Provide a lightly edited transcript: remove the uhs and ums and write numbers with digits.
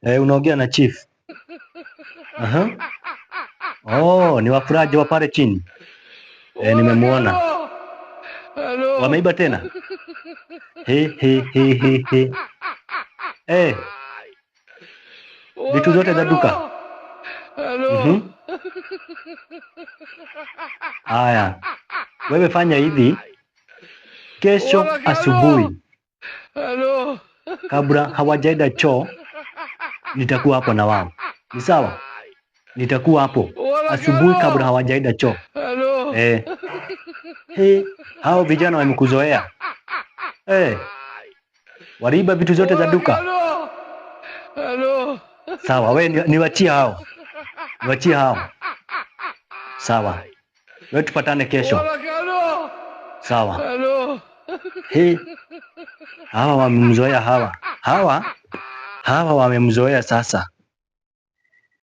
Unaongea na chief. Aha. Oh, ni wafuraji wa pale chini. Nimemuona. Wameiba tena. He. Vitu zote za duka. Haya. Wewe fanya hivi. Kesho asubuhi. Kabla hawajaenda choo, nitakuwa hapo na wao. Ni sawa? Nitakuwa hapo asubuhi kabla hawajaenda choo. Hao vijana wamekuzoea. Waliiba vitu zote za duka. Sawa, wewe niwachie hao. Niwachie hao. Sawa. Wewe tupatane kesho. Sawa. Hawa wamemzoea hawa. Hawa wamemzoea sasa.